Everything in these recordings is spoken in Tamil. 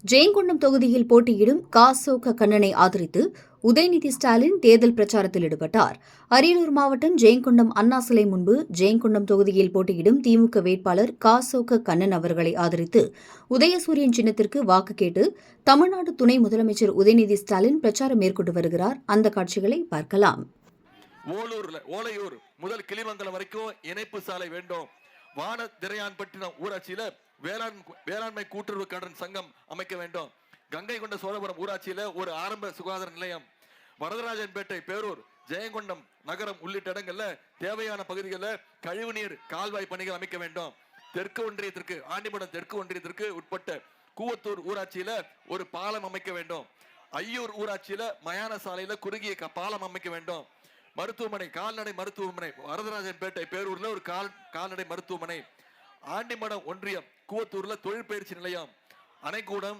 ஜெயங்கொண்டம் தொகுதியில் போட்டியிடும் காசோக கண்ணனை ஆதரித்து உதயநிதி ஸ்டாலின் தேர்தல் பிரச்சாரத்தில் ஈடுபட்டார். அரியலூர் மாவட்டம் ஜெயங்கொண்டம் அண்ணா சிலை முன்பு ஜெயங்கொண்டம் தொகுதியில் போட்டியிடும் திமுக வேட்பாளர் காசோக கண்ணன் அவர்களை ஆதரித்து உதயசூரியன் சின்னத்திற்கு வாக்கு கேட்டு தமிழ்நாடு துணை முதலமைச்சர் உதயநிதி ஸ்டாலின் பிரச்சாரம் மேற்கொண்டு வருகிறார். அந்த காட்சிகளை பார்க்கலாம். ஓலையூர் முதல் கிளிமங்கலம் வரைக்கும் இணைப்பு சாலை வேண்டும். வானதிரையான்பட்டினம் ஊராட்சியில வேளாண்மை கூட்டுறவு கடன் சங்கம் அமைக்க வேண்டும். கங்கை கொண்ட சோழபுரம் ஊராட்சியில ஒரு ஆரம்ப சுகாதார நிலையம், வரதராஜன்பேட்டை, பேரூர், ஜெயங்கொண்டம் நகரம் உள்ளிட்ட இடங்கள்ல தேவையான பகுதிகளில் கழிவுநீர் கால்வாய் பணிகள் அமைக்க வேண்டும். தெற்கு ஒன்றியத்திற்கு ஆண்டிமடம் தெற்கு ஒன்றியத்திற்கு உட்பட்ட கூவத்தூர் ஊராட்சியில ஒரு பாலம் அமைக்க வேண்டும். ஐயூர் ஊராட்சியில மயான சாலையில குறுகிய பாலம் அமைக்க வேண்டும். மருத்துவமனை, கால்நடை மருத்துவமனை, வரதராஜன்பேட்டை பேரூர்ல ஒரு கால்நடை மருத்துவமனை. ஆண்டிமடம் ஒன்றியம் கூவத்தூர்ல தொழிற்பயிற்சி நிலையம், அணைக்கூடம்,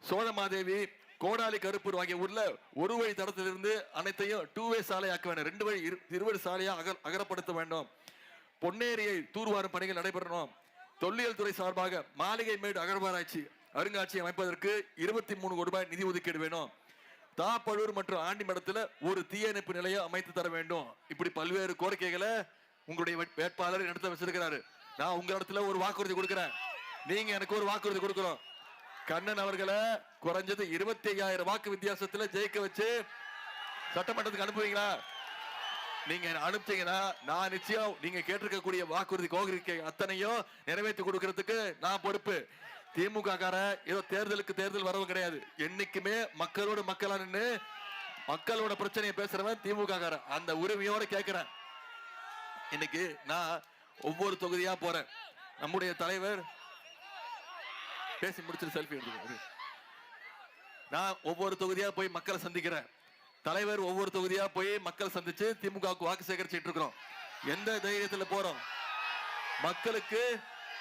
சோழமாதேவி, கோடாலி கருப்பூர் ஆகிய ஊர்ல ஒரு வழி தடத்திலிருந்து அனைத்தையும் 2-வே சாலை ஆக்க வேண்டும். 2 வழி இருவழி சாலையா அகலப்படுத்த வேண்டும். பொன்னேரியை தூர்வாரும் பணிகள் நடைபெறணும். தொல்லியல் துறை சார்பாக மாளிகை மேடு அகழ்வாராய்ச்சி அருங்காட்சியகம் அமைப்பதற்கு 23 கோடி ரூபாய் நிதி ஒதுக்கீடு வேணும். தாப்பழூர் மற்றும் ஆண்டிமடத்துல ஒரு தீயணைப்பு நிலையம் அமைத்து தர வேண்டும். இப்படி பல்வேறு கோரிக்கைகளை உங்களுடைய வேட்பாளர் இடத்துல வச்சிருக்கிறாரு. நான் உங்க இடத்துல ஒரு வாக்குறுதி கொடுக்கிறேன், நீங்க எனக்கு ஒரு வாக்குறுதி கொடுக்கணும். கண்ணன் அவர்களை குறைஞ்சது 25,000 வாக்கு வித்தியாசத்துல ஜெயிக்க வச்சு சட்டமன்றத்துக்கு அனுப்புவீங்களா? நீங்க அனுப்பிச்சீங்கன்னா நான் நிச்சயம் நீங்க கேட்டிருக்கக்கூடிய வாக்குறுதி கோரிக்கை அத்தனையும் நிறைவேற்றி கொடுக்கறதுக்கு நான் பொறுப்பு. திமுக கார ஏதோ தேர்தல் வரவு கிடையாது. என்னைக்குமே மக்களோட மக்களா நின்று மக்களோட பிரச்சனையை பேசுறவன் திமுக கார. அந்த உரிமையோட கேட்கிறேன். இன்னைக்கு நான் ஒவ்வொரு தொகுதியா போறேன். நம்முடைய தலைவர் பேசி முடிச்சு செல்ஃபி எடுத்துக்க. நான் ஒவ்வொரு தொகுதியா போய் மக்களை சந்திக்கிறேன். தலைவர் ஒவ்வொரு தொகுதியா போய் மக்களை சந்திச்சு திமுகவுக்கு வாக்கு சேகரிச்சுட்டு இருக்கிறோம். எந்த தைரியத்துல போறோம்? மக்களுக்கு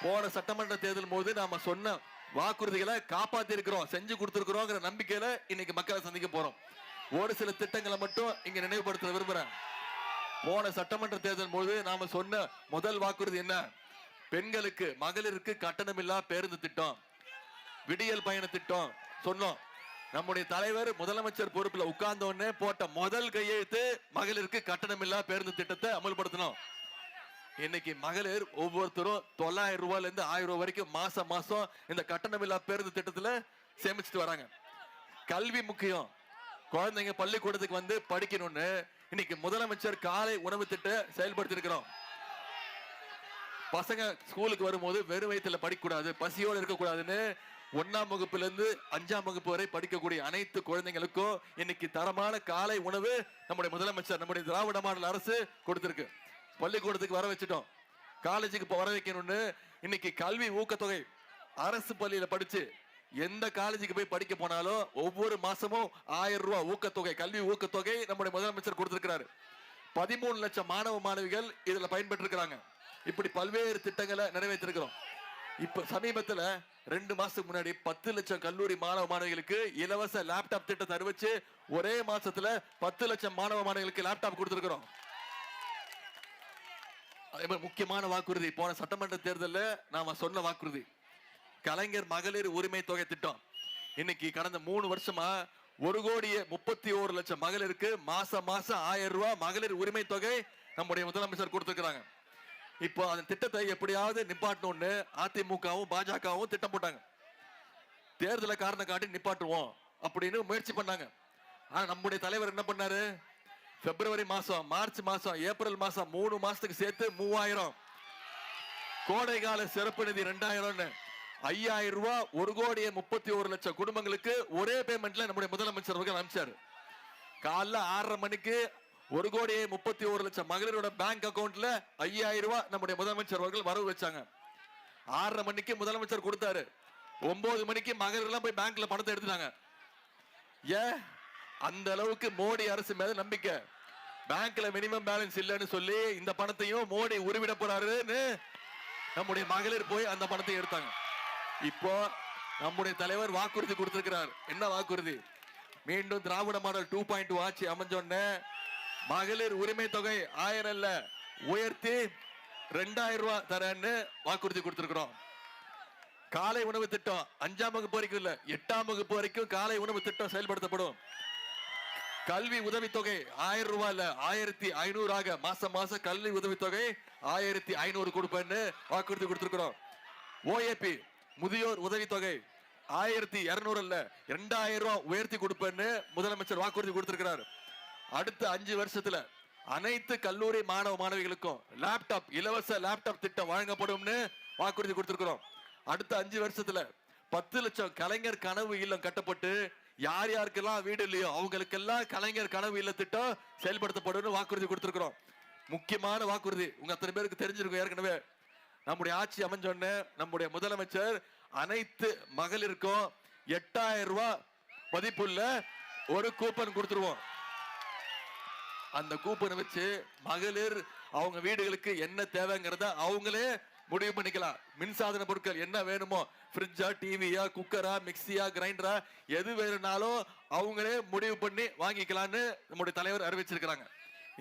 போன சட்டமன்ற தேர்தல் போது நாம சொன்ன வாக்குறுதிகளை காப்பாத்தி இருக்கிறோம், செஞ்சு கொடுத்திருக்கிறோம் நம்பிக்கையில இன்னைக்கு மக்களை சந்திக்க போறோம். ஒரு சில திட்டங்களை மட்டும் இங்க நினைவுபடுத்த விரும்புறேன். போன சட்டமன்ற தேர்தல் போது நாம சொன்ன முதல் வாக்குறுதி என்ன? பெண்களுக்கு, மகளிருக்கு கட்டணமில்லா பேருந்து திட்டம், விடியல் பயண திட்டம் சொன்னோம். நம்முடைய தலைவர் முதலமைச்சர் பொறுப்புல உட்கார்ந்த உடனே போட்ட முதல் கையெழுத்து மகளிருக்கு கட்டணமில்லா பேருந்து திட்டத்தை அமல்படுத்தணும். இன்னைக்கு மகளிர் ஒவ்வொருத்தரும் 900 ரூபாயில இருந்து 1000 ரூபாய் வரைக்கும் மாசம் இந்த கட்டணமில்லா பேருந்து திட்டத்துல சேமிச்சுட்டு வராங்க. கல்வி முக்கியம். குழந்தைங்க பள்ளிக்கூடத்துக்கு வந்து படிக்கணும்னு இன்னைக்கு முதலமைச்சர் காலை உணவு திட்டம் செயல்படுத்தி இருக்கிறோம். பசங்க ஸ்கூலுக்கு வரும்போது வெறும் வயிற்றுல படிக்கக்கூடாது, பசியோடு இருக்கக்கூடாதுன்னு 1ஆம் வகுப்புல இருந்து 5ஆம் வகுப்பு வரை படிக்கக்கூடிய அனைத்து குழந்தைங்களுக்கும் இன்னைக்கு தரமான காலை உணவு நம்முடைய முதலமைச்சர், நம்முடைய திராவிட மாடல் அரசு கொடுத்திருக்கு. பள்ளிக்கூடத்துக்கு வர வச்சுட்டோம். காலேஜுக்கு வர வைக்கணும்னு இன்னைக்கு கல்வி ஊக்கத்தொகை, அரசு பள்ளியில படிச்சு எந்த காலேஜுக்கு போய் படிக்க போனாலும் ஒவ்வொரு மாசமும் 1000 ரூபாய் ஊக்கத்தொகை, கல்வி ஊக்கத்தொகை நம்முடைய முதலமைச்சர் கொடுத்திருக்கிறாரு. 13 லட்சம் மாணவ மாணவிகள் இதுல பயன்பெற்று இருக்கிறாங்க. இப்படி பல்வேறு திட்டங்களை நிறைவேற்றிருக்கிறோம். இப்ப சமீபத்துல 2 மாசத்துக்கு முன்னாடி 10 லட்சம் கல்லூரி மாணவ மாணவிகளுக்கு இலவச லேப்டாப் திட்டத்தை அறிவிச்சு ஒரே மாசத்துல 10 லட்சம் மாணவ மாணவிகளுக்கு லேப்டாப் கொடுத்திருக்கிறோம். அதே மாதிரி முக்கியமான வாக்குறுதி போன சட்டமன்ற தேர்தலில் நாம சொன்ன வாக்குறுதி கலைஞர் மகளிர் உரிமை தொகை திட்டம். இன்னைக்கு கடந்த 3 வருஷமா 1,31,00,000 மகளிருக்கு மாசம் 1000 ரூபாய் மகளிர் உரிமை தொகை நம்முடைய முதலமைச்சர் கொடுத்திருக்கிறாங்க. இப்போ அந்த திட்டத்தை எப்படியாவது நிப்பாட்டணும்னு அதிமுகவும் பாஜகவும் திட்டம் போட்டாங்க. தேர்தலை காரணம் காட்டி நிப்பாட்டுவோம் அப்படின்னு முயற்சி பண்ணாங்க. ஆனா நம்முடைய தலைவர் என்ன பண்ணாரு? பிப்ரவரி மாசம், மார்ச் மாசம், ஏப்ரல் மாசம் 3 மாசத்துக்கு சேர்த்து 3000, கோடை கால சிறப்பு நிதி 2000, 5000 ரூபாய் 1,31,00,000 குடும்பங்களுக்கு ஒரே பேமெண்ட்ல நம்முடைய முதலமைச்சர் அவர்கள் அனுப்பிச்சாரு. காலைல 6:30 மணிக்கு 1,31,00,000 மகளிரோட பேங்க் அக்கௌண்ட்ல 5000 ரூபாய் நம்முடைய முதலமைச்சர் அவர்கள் வரவு வச்சாங்க. 6:30 மணிக்கு முதலமைச்சர் கொடுத்தாரு. 9 மணிக்கு மகளிர் எல்லாம் போய் பேங்க்ல பணத்தை எடுத்துட்டாங்க. ஏன்? அந்த அளவுக்கு மோடி அரசு மேல நம்பிக்கை. பேங்க்ல மினிமம் பேலன்ஸ் இல்லைன்னு சொல்லி இந்த பணத்தையும் மோடி உருவிட போறாருன்னு நம்முடைய மகளிர் போய் அந்த பணத்தை எடுத்தாங்க. இப்போ நம்முடைய தலைவர் வாக்குறுதி கொடுத்திருக்கிறார். என்ன வாக்குறுதி? மீண்டும் திராவிட மாடல் 2.2 ஆட்சி அமைஞ்சோன்னு மகளிர் உரிமை தொகை 1000 இல்ல உயர்த்தி 2000 ரூபாய் தரேன்னு வாக்குறுதி கொடுத்திருக்கிறோம். காலை உணவு திட்டம் 5ஆம் வகுப்பு வரைக்கும் இல்ல 8ஆம் வகுப்பு வரைக்கும் காலை உணவு திட்டம் செயல்படுத்தப்படும். கல்வி உதவித்தொகை 1000 ரூபாய் இல்ல 1500 ஆக மாசம் மாசம் கல்வி உதவித்தொகை 1500 கொடுப்பேன்னு வாக்குறுதி கொடுத்திருக்கிறோம். ஓஏபி முதியோர் உதவித்தொகை 1200 இல்ல 2000 ரூபாய் உயர்த்தி கொடுப்பேன்னு முதலமைச்சர் வாக்குறுதி கொடுத்திருக்கிறார். அடுத்த 5 வருஷத்துல அனைத்து கல்லூரி மாணவ மாணவிகளுக்கும் லேப்டாப் இலவச லேப்டாப் திட்டம் வழங்கப்படும்னு வாக்குறுதி கொடுத்திருக்கிறோம். அடுத்த 5 வருஷத்துல 10 லட்சம் கலைஞர் கனவு இல்லம் கட்டப்பட்டு யார் யாருக்கெல்லாம் வீடு இல்லையோ அவங்களுக்கெல்லாம் கலைஞர் கனவு இல்ல திட்டம் செயல்படுத்தப்படும் வாக்குறுதி கொடுத்திருக்கிறோம். முக்கியமான வாக்குறுதி உங்க அத்தனை பேருக்கு தெரிஞ்சிருக்கும். ஏற்கனவே நம்முடைய ஆட்சி அமைஞ்சோன்னு நம்முடைய முதலமைச்சர் அனைத்து மகளிருக்கும் 8000 ரூபாய் மதிப்புள்ள ஒரு கூப்பன் கொடுத்துருவோம். அந்த கூப்பனை வச்சு மகளிர் அவங்க வீடுகளுக்கு என்ன தேவைங்கிறத அவங்களே முடிவு பண்ணிக்கலாம். மின்சாதன பொருட்கள் என்ன வேணுமோ, ஃப்ரிட்ஜா, டிவியா, குக்கரா, மிக்சியா, கிரைண்டரா, எது வேணும்னாலும் அவங்களே முடிவு பண்ணி வாங்கிக்கலாம்னு நம்முடைய தலைவர் அறிவிச்சிருக்கிறாங்க.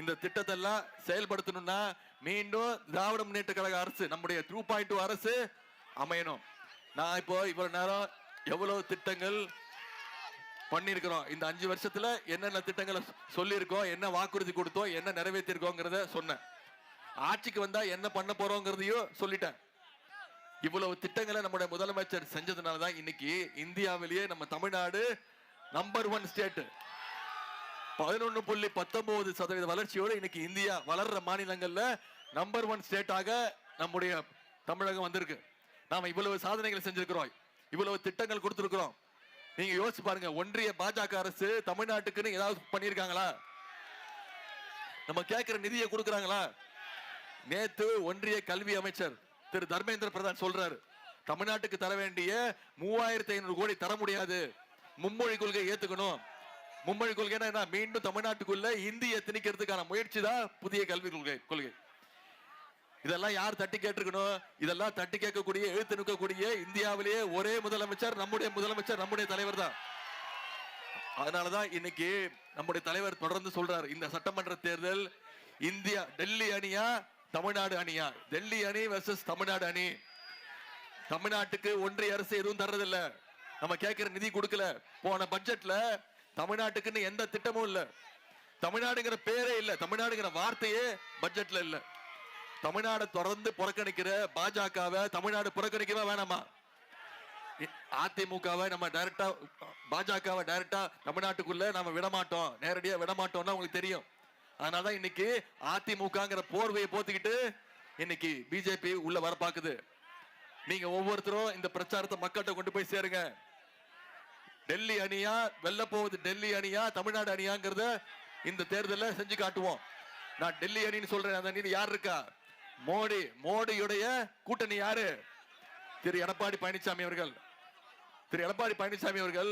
இந்த திட்டத்தை எல்லாம் செயல்படுத்தணும்னா மீண்டும் திராவிட முன்னேற்ற கழக அரசு நம்முடைய 2.2 அரசு அமையணும். நான் இப்போ இவ்வளவு நேரம் எவ்வளவு திட்டங்கள் பண்ணிருக்கிறோம், இந்த 5 வருஷத்துல என்னென்ன திட்டங்களை சொல்லியிருக்கோம், என்ன வாக்குறுதி கொடுத்தோம், என்ன நிறைவேற்றிருக்கோங்கிறத சொன்னேன். ஆட்சிக்கு வந்தா என்ன பண்ண போறோங்கிறதையும் சொல்லிட்டேன். இவ்வளவு திட்டங்களை நம்முடைய முதலமைச்சர் செஞ்சதுனாலதான் இன்னைக்கு இந்தியாவிலேயே நம்ம தமிழ்நாடு நம்பர் 1 ஸ்டேட் 11.19% வளர்ச்சியோடு இன்னைக்கு இந்தியா வளர்ற மாநிலங்கள்ல நம்பர் 1 ஸ்டேட்டாக நம்முடைய தமிழகம் வந்திருக்கு. நாம இவ்வளவு சாதனைகளை செஞ்சிருக்கிறோம், இவ்வளவு திட்டங்கள் கொடுத்திருக்கிறோம். நீங்க யோசிச்சு பாருங்க, ஒன்றிய பாஜக அரசு தமிழ்நாட்டுக்குன்னு ஏதாவது பண்ணிருக்காங்களா? நம்ம கேட்கிற நிதியை கொடுக்கறாங்களா? நேத்து ஒன்றிய கல்வி அமைச்சர் திரு தர்மேந்திர பிரதான் சொல்றாரு, தமிழ்நாட்டுக்கு தர வேண்டிய 3500 கோடி தர முடியாது, மும்மொழி கொள்கை ஏத்துக்கணும். மும்மொழி கொள்கைன்னா என்ன? மீண்டும் தமிழ்நாட்டுக்குள்ள இந்தியை திணிக்கிறதுக்கான முயற்சி தான் புதிய கல்வி கொள்கை. இதெல்லாம் யார் தட்டி கேட்டிருக்கணும்? இதெல்லாம் தட்டி கேட்கக்கூடிய, எழுத்து நிற்கக்கூடிய இந்தியாவிலேயே ஒரே முதலமைச்சர் நம்முடைய தலைவர் தான். அதனாலதான் இன்னைக்கு நம்முடைய தலைவர் தொடர்ந்து சொல்றாரு, இந்த சட்டமன்ற தேர்தல் இந்தியா டெல்லி அணியா தமிழ்நாடு அணியா, டெல்லி அணி வெர்சஸ் தமிழ்நாடு அணி. தமிழ்நாட்டுக்கு ஒன்றிய அரசு எதுவும் தர்றதில்ல, நம்ம கேட்கிற நிதி கொடுக்கல. போன பட்ஜெட்ல தமிழ்நாட்டுக்குன்னு எந்த திட்டமும் இல்ல, தமிழ்நாடுங்கிற பேரே இல்ல, தமிழ்நாடுங்கிற வார்த்தையே பட்ஜெட்ல இல்ல. தமிழ்நாடு தொடர்ந்து புறக்கணிக்கிற பாஜகவை தமிழ்நாடு புறக்கணிக்கவே வேணாமா? அதிமுகவை நம்ம டைரக்டா, பாஜகவை டைரக்டா தமிழ்நாட்டுக்குள்ள நம்ம விடமாட்டோம், நேரடியா விடமாட்டோம்னா உங்களுக்கு தெரியும். அதனாலதான் இன்னைக்கு அதிமுகங்கிற போர்வையை போத்திக்கிட்டு இன்னைக்கு பிஜேபி உள்ள வர பாக்குது. நீங்க ஒவ்வொருத்தரும் இந்த பிரச்சாரத்தை மக்கள்கிட்ட கொண்டு போய் சேருங்க. டெல்லி அணியா வெல்ல போவது டெல்லி அணியா தமிழ்நாடு அணியாங்கிறத இந்த தேர்தலில் செஞ்சு காட்டுவோம். நான் டெல்லி அணின்னு சொல்றேன், அந்த அணி யார் இருக்கா? மோடியுடைய கூட்டணி யாரு? திரு எடப்பாடி பழனிசாமி அவர்கள். திரு எடப்பாடி பழனிசாமி அவர்கள்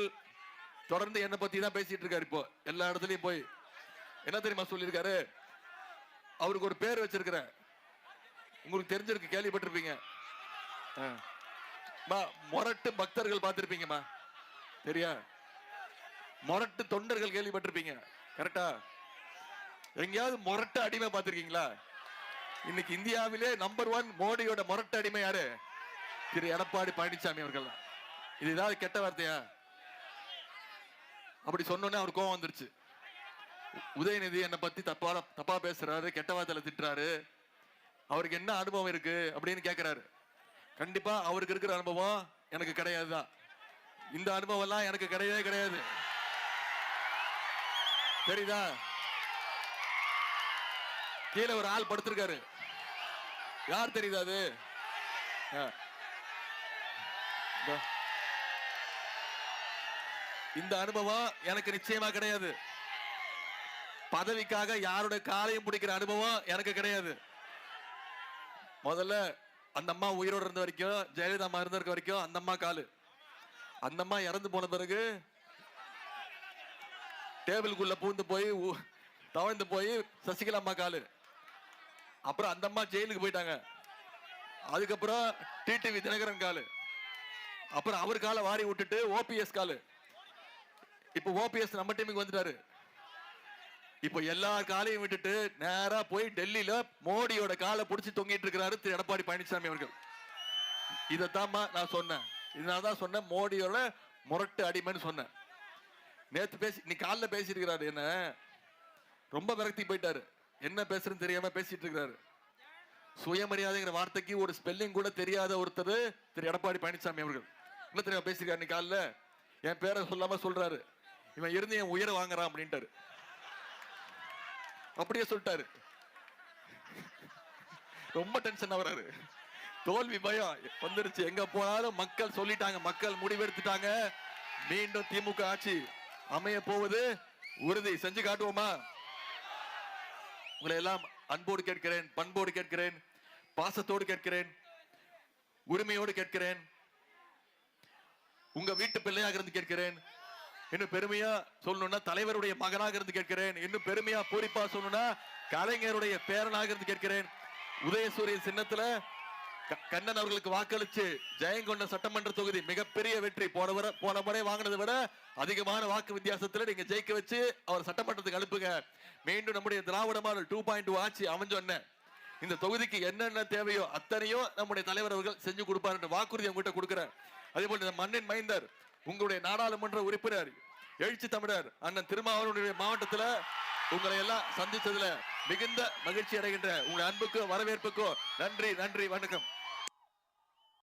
தொடர்ந்து என்ன பத்தி தான் பேசிட்டு இருக்காரு. இப்போ எல்லா இடத்துலயும் போய் என்ன தெரியுமா சொல்லியிருக்காரு? அவருக்கு ஒரு பேர் வச்சிருக்கிறேன், உங்களுக்கு தெரிஞ்சிருக்கு, கேள்விப்பட்டிருப்பீங்க. மொரட்டு பக்தர்கள் பார்த்திருப்பீங்கம்மா, சரியா? மொரட்டு தொண்டர்கள் கேள்விப்பட்டிருப்பீங்க, கரெக்டா? எங்கேயாவது மொரட்டு அடிமை பார்த்திருக்கீங்களா? இன்னைக்கு இந்தியாவிலே நம்பர் 1 மோடியோட மொரட்டு அடிமை யாரு? திரு எடப்பாடி பழனிசாமி அவர்கள். இது ஏதாவது கெட்ட வார்த்தையா? அப்படி சொன்னோன்னே அவர் கோவம் வந்துருச்சு. உதயநிதி என்னை பத்தி தப்பா பேசுறாரு, கெட்ட வார்த்தையில திட்டுறாரு, அவருக்கு என்ன அனுபவம் இருக்கு அப்படின்னு கேட்கிறாரு. கண்டிப்பா அவருக்கு இருக்கிற அனுபவம் எனக்கு கிடையாதுதான். இந்த அனுபவம் எல்லாம் எனக்கு கிடையவே கிடையாது, தெரியுதா? கீழே ஒரு ஆள் படுத்திருக்காரு, யார் தெரியுது? அது இந்த அனுபவம் எனக்கு நிச்சயமா கிடையாது. பதவிக்காக யாருடைய காலையும் பிடிக்கிற அனுபவம் எனக்கு கிடையாது. முதல்ல அந்த அம்மா உயிரோடு இருந்த வரைக்கும், ஜெயலலிதா அம்மா இருந்த வரைக்கும் அந்த அம்மா காலு, அந்த அம்மா இறந்து போன பிறகு டேபிளுக்குள்ள பூந்து போய் தவழ்ந்து போய் சசிகலா அம்மா காலு. அப்புறம் அந்த அம்மா ஜெயிலுக்கு போயிட்டாங்க. அதுக்கப்புறம் டிடிவி தினகரன் காலு. அப்புறம் அவர் காலை வாரி விட்டுட்டு ஓபிஎஸ் காலு. இப்ப ஓபிஎஸ் நம்ம டீமுக்கு வந்துட்டாரு. இப்ப எல்லா காலையும் விட்டுட்டு நேரா போய் டெல்லியில மோடியோட காலை பிடிச்சி தொங்கிட்டு இருக்கிறாரு திரு எடப்பாடி பழனிசாமி அவர்கள். இதைத்தாம்மா நான் சொன்னேன். இதனாலதான் சொன்னேன் மோடியோட முரட்டு அடிமைன்னு சொன்னேன். நேத்து இன்னைக்கு காலைல பேசியிருக்கிறாரு, என்ன ரொம்ப விரக்தி போயிட்டாரு. என்ன பேசுறதுன்னு தெரியாம பேசிட்டு இருக்கிறாரு. சுயமரியாதைங்கிற வார்த்தைக்கு ஒரு ஸ்பெல்லிங் கூட தெரியாத ஒருத்தர் திரு எடப்பாடி பழனிசாமி அவர்கள் என்ன தெரியாம பேசியிருக்காரு. இன்னைக்கு காலைல என் பேரை சொல்லாம சொல்றாரு, இவன் இருந்து என் உயர வாங்குறான் அப்படின்ட்டாரு. அப்படியே சொல்லிட்டாரு. ரொம்ப டென்ஷன் ஆகுறாரு. தோல்வி பயம் வந்துருச்சு. எங்க போனாலும் மக்கள் சொல்லிட்டாங்க, மக்கள் முடிவெடுத்துட்டாங்க. மீண்டும் திமுக ஆட்சி அமைய போவது உறுதி. செஞ்சு காட்டுவோமா? உங்களை எல்லாம் அன்போடு கேட்கிறேன், பண்போடு கேட்கிறேன், பாசத்தோடு கேட்கிறேன், உரிமையோடு கேட்கிறேன், உங்க வீட்டு பிள்ளையாக இருந்து கேட்கிறேன். இன்னும் பெருமையா சொல்லணும்னா தலைவருடைய மகனாக இருந்து கேட்கிறேன். இன்னும் பெருமையா பூரிப்பா சொல்லணும்னா கலைஞருடைய பேரனாக இருந்து கேட்கிறேன். உதயசூரிய சின்னத்துல கண்ணன் அவர்களுக்கு வாக்களிச்சு ஜெயங்கொண்ட சட்டமன்ற தொகுதி மிகப்பெரிய வெற்றி. போன முறை வாங்கினதை விட அதிகமான வாக்கு வித்தியாசத்துல நீங்க ஜெயிக்க வச்சு அவர் சட்டமன்றத்துக்கு அனுப்புங்க. மீண்டும் நம்முடைய திராவிட மாடல் 2.2 ஆட்சி அமைஞ்சோன்ன இந்த தொகுதிக்கு என்னென்ன தேவையோ அத்தனையும் நம்முடைய தலைவர் அவர்கள் செஞ்சு கொடுப்பார் வாக்குறுதி உங்ககிட்ட கொடுக்கிறேன். அதே போல இந்த மண்ணின் மைந்தர் உங்களுடைய நாடாளுமன்ற உறுப்பினர் எழுச்சி தமிழர் அண்ணன் திருமாவளவனுடைய மாவட்டத்துல உங்களை எல்லாம் சந்தித்ததுல மிகுந்த மகிழ்ச்சி அடைகின்ற உங்கள் அன்புக்கும் வரவேற்புக்கும் நன்றி, நன்றி, வணக்கம்.